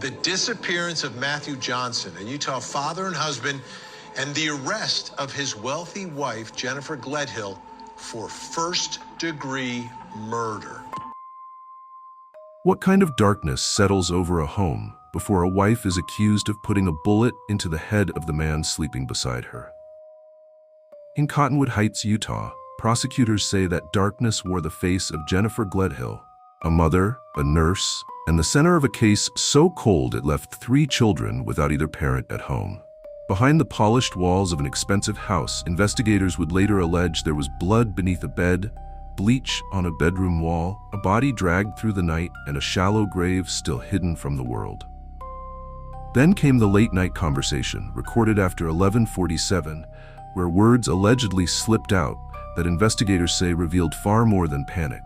The disappearance of Matthew Johnson, a Utah father and husband, and the arrest of his wealthy wife, Jennifer Gledhill, for first-degree murder. What kind of darkness settles over a home before a wife is accused of putting a bullet into the head of the man sleeping beside her? In Cottonwood Heights, Utah, prosecutors say that darkness wore the face of Jennifer Gledhill, a mother, a nurse, and the center of a case so cold it left 3 children without either parent at home. Behind the polished walls of an expensive house, investigators would later allege there was blood beneath a bed, bleach on a bedroom wall, a body dragged through the night, and a shallow grave still hidden from the world. Then came the late-night conversation, recorded after 11:47, where words allegedly slipped out that investigators say revealed far more than panic.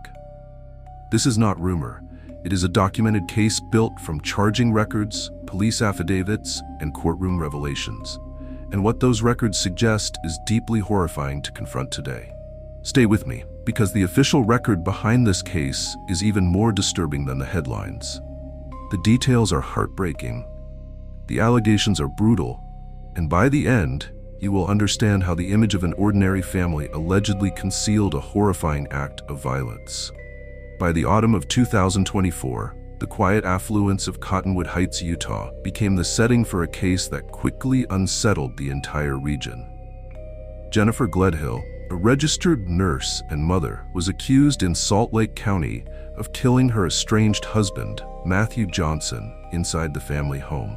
This is not rumor. It is a documented case built from charging records, police affidavits, and courtroom revelations. And what those records suggest is deeply horrifying to confront today. Stay with me, because the official record behind this case is even more disturbing than the headlines. The details are heartbreaking. The allegations are brutal. And by the end, you will understand how the image of an ordinary family allegedly concealed a horrifying act of violence. By the autumn of 2024, the quiet affluence of Cottonwood Heights, Utah, became the setting for a case that quickly unsettled the entire region. Jennifer Gledhill, a registered nurse and mother, was accused in Salt Lake County of killing her estranged husband, Matthew Johnson, inside the family home.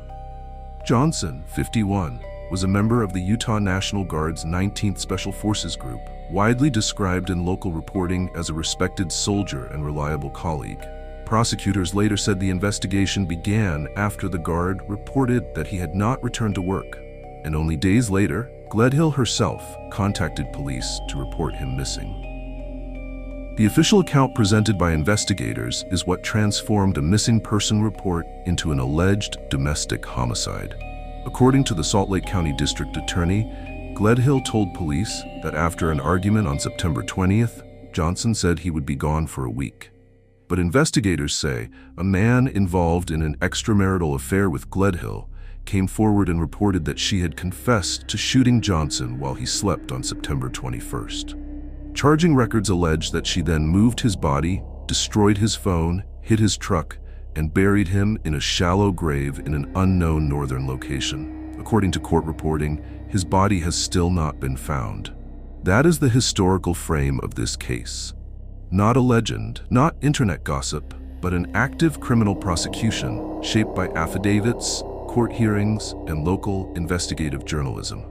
Johnson, 51, was a member of the Utah National Guard's 19th Special Forces Group, widely described in local reporting as a respected soldier and reliable colleague. Prosecutors later said the investigation began after the Guard reported that he had not returned to work, and only days later, Gledhill herself contacted police to report him missing. The official account presented by investigators is what transformed a missing person report into an alleged domestic homicide. According to the Salt Lake County District Attorney, Gledhill told police that after an argument on September 20th, Johnson said he would be gone for a week. But investigators say a man involved in an extramarital affair with Gledhill came forward and reported that she had confessed to shooting Johnson while he slept on September 21st. Charging records allege that she then moved his body, destroyed his phone, hid his truck, and buried him in a shallow grave in an unknown northern location. According to court reporting, his body has still not been found. That is the historical frame of this case. Not a legend, not internet gossip, but an active criminal prosecution shaped by affidavits, court hearings, and local investigative journalism.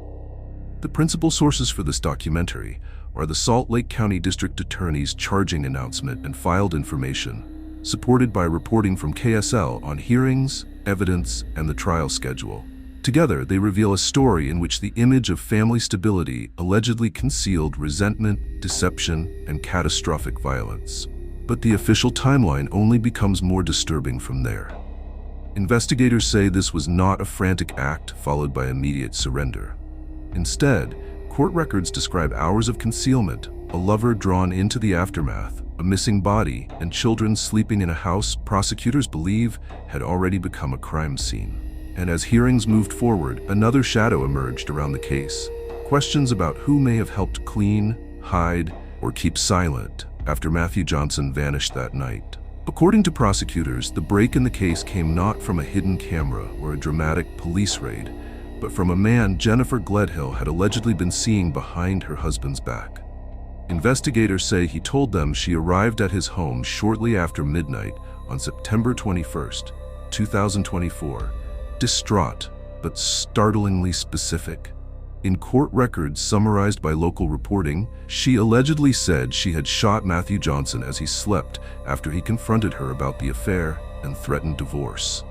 The principal sources for this documentary are the Salt Lake County District Attorney's charging announcement and filed information, supported by reporting from KSL on hearings, evidence, and the trial schedule. Together, they reveal a story in which the image of family stability allegedly concealed resentment, deception, and catastrophic violence. But the official timeline only becomes more disturbing from there. Investigators say this was not a frantic act followed by immediate surrender. Instead, court records describe hours of concealment, a lover drawn into the aftermath, a missing body, and children sleeping in a house prosecutors believe had already become a crime scene. And as hearings moved forward, another shadow emerged around the case. Questions about who may have helped clean, hide, or keep silent after Matthew Johnson vanished that night. According to prosecutors, the break in the case came not from a hidden camera or a dramatic police raid, but from a man Jennifer Gledhill had allegedly been seeing behind her husband's back. Investigators say he told them she arrived at his home shortly after midnight on September 21st, 2024, distraught but startlingly specific. In court records summarized by local reporting, she allegedly said she had shot Matthew Johnson as he slept after he confronted her about the affair and threatened divorce.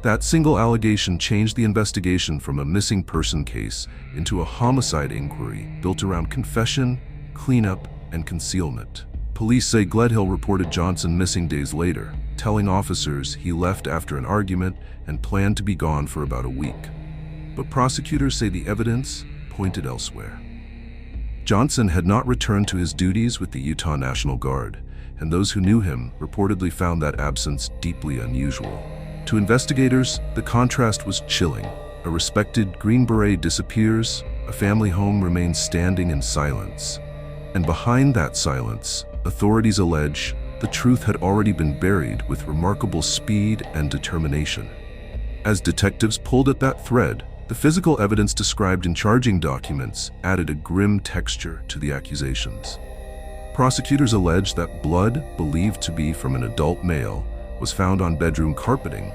That single allegation changed the investigation from a missing person case into a homicide inquiry built around confession, cleanup, and concealment. Police say Gledhill reported Johnson missing days later, telling officers he left after an argument and planned to be gone for about a week. But prosecutors say the evidence pointed elsewhere. Johnson had not returned to his duties with the Utah National Guard, and those who knew him reportedly found that absence deeply unusual. To investigators, the contrast was chilling. A respected Green Beret disappears, a family home remains standing in silence. And behind that silence, authorities allege the truth had already been buried with remarkable speed and determination. As detectives pulled at that thread, the physical evidence described in charging documents added a grim texture to the accusations. Prosecutors allege that blood, believed to be from an adult male, was found on bedroom carpeting,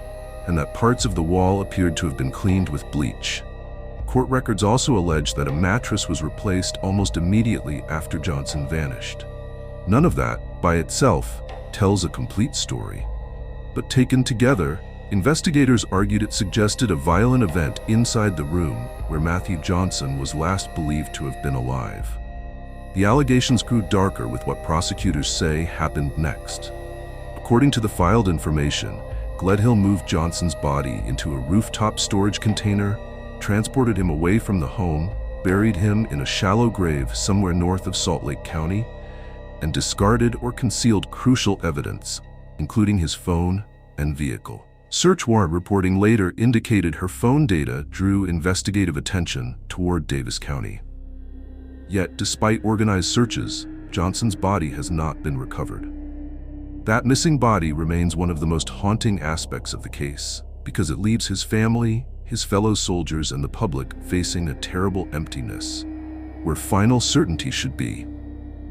and that parts of the wall appeared to have been cleaned with bleach. Court records also allege that a mattress was replaced almost immediately after Johnson vanished. None of that, by itself, tells a complete story. But taken together, investigators argued it suggested a violent event inside the room where Matthew Johnson was last believed to have been alive. The allegations grew darker with what prosecutors say happened next. According to the filed information, Gledhill moved Johnson's body into a rooftop storage container, transported him away from the home, buried him in a shallow grave somewhere north of Salt Lake County, and discarded or concealed crucial evidence, including his phone and vehicle. Search warrant reporting later indicated her phone data drew investigative attention toward Davis County. Yet, despite organized searches, Johnson's body has not been recovered. That missing body remains one of the most haunting aspects of the case, because it leaves his family, his fellow soldiers, and the public facing a terrible emptiness, where final certainty should be.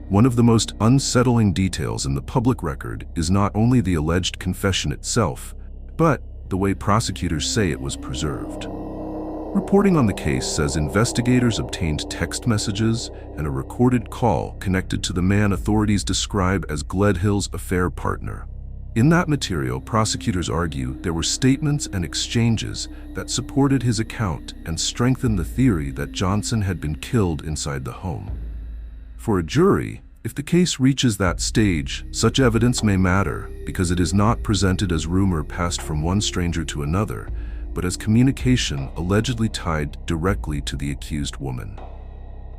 One of the most unsettling details in the public record is not only the alleged confession itself, but the way prosecutors say it was preserved. Reporting on the case says investigators obtained text messages and a recorded call connected to the man authorities describe as Gledhill's affair partner. In that material, prosecutors argue there were statements and exchanges that supported his account and strengthened the theory that Johnson had been killed inside the home. For a jury, if the case reaches that stage, such evidence may matter because it is not presented as rumor passed from one stranger to another, but as communication allegedly tied directly to the accused woman.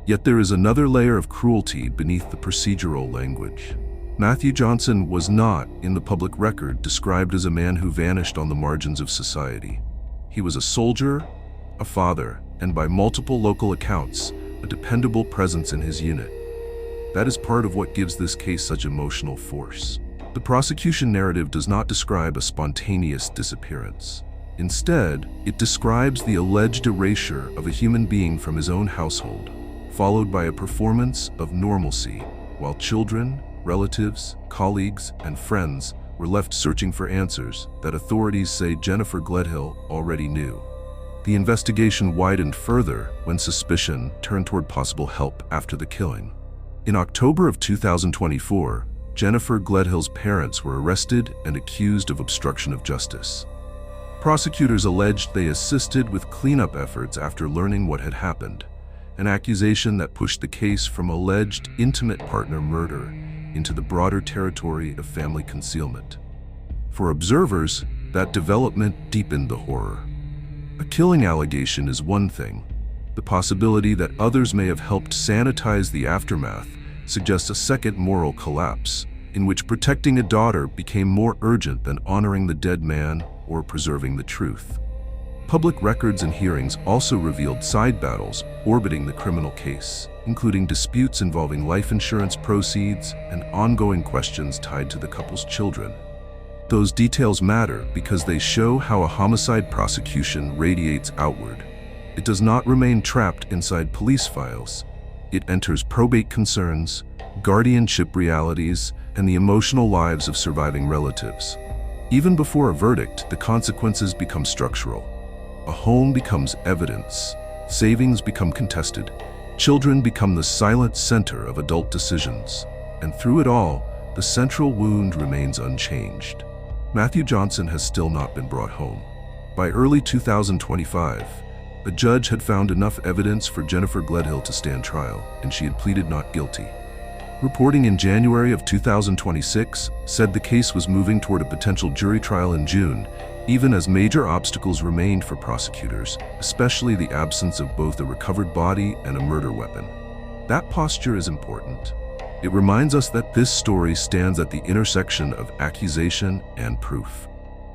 Yet there is another layer of cruelty beneath the procedural language. Matthew Johnson was not, in the public record, described as a man who vanished on the margins of society. He was a soldier, a father, and by multiple local accounts, a dependable presence in his unit. That is part of what gives this case such emotional force. The prosecution narrative does not describe a spontaneous disappearance. Instead, it describes the alleged erasure of a human being from his own household, followed by a performance of normalcy, while children, relatives, colleagues, and friends were left searching for answers that authorities say Jennifer Gledhill already knew. The investigation widened further when suspicion turned toward possible help after the killing. In October of 2024, Jennifer Gledhill's parents were arrested and accused of obstruction of justice. Prosecutors alleged they assisted with cleanup efforts after learning what had happened, an accusation that pushed the case from alleged intimate partner murder into the broader territory of family concealment. For observers, that development deepened the horror. A killing allegation is one thing. The possibility that others may have helped sanitize the aftermath suggests a second moral collapse, in which protecting a daughter became more urgent than honoring the dead man or preserving the truth. Public records and hearings also revealed side battles orbiting the criminal case, including disputes involving life insurance proceeds and ongoing questions tied to the couple's children. Those details matter because they show how a homicide prosecution radiates outward. It does not remain trapped inside police files. It enters probate concerns, guardianship realities, and the emotional lives of surviving relatives. Even before a verdict, the consequences become structural. A home becomes evidence, savings become contested, children become the silent center of adult decisions, and through it all, the central wound remains unchanged. Matthew Johnson has still not been brought home. By early 2025, a judge had found enough evidence for Jennifer Gledhill to stand trial, and she had pleaded not guilty. Reporting in January of 2026 said the case was moving toward a potential jury trial in June, even as major obstacles remained for prosecutors, especially the absence of both a recovered body and a murder weapon. That posture is important. It reminds us that this story stands at the intersection of accusation and proof.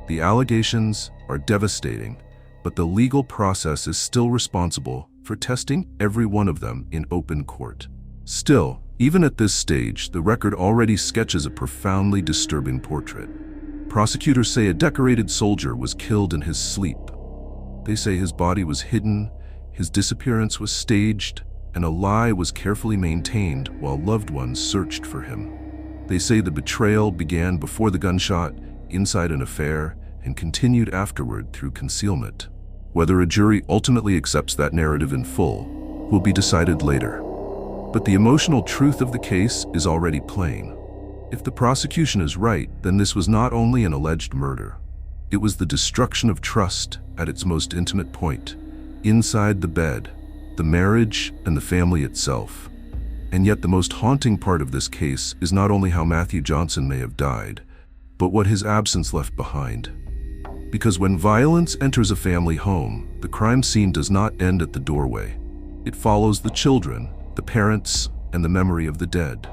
The allegations are devastating, but the legal process is still responsible for testing every one of them in open court. Still, even at this stage, the record already sketches a profoundly disturbing portrait. Prosecutors say a decorated soldier was killed in his sleep. They say his body was hidden, his disappearance was staged, and a lie was carefully maintained while loved ones searched for him. They say the betrayal began before the gunshot, inside an affair, and continued afterward through concealment. Whether a jury ultimately accepts that narrative in full will be decided later. But the emotional truth of the case is already plain. If the prosecution is right, then this was not only an alleged murder. It was the destruction of trust at its most intimate point, inside the bed, the marriage, and the family itself. And yet the most haunting part of this case is not only how Matthew Johnson may have died, but what his absence left behind. Because when violence enters a family home, the crime scene does not end at the doorway. It follows the children, the parents, and the memory of the dead.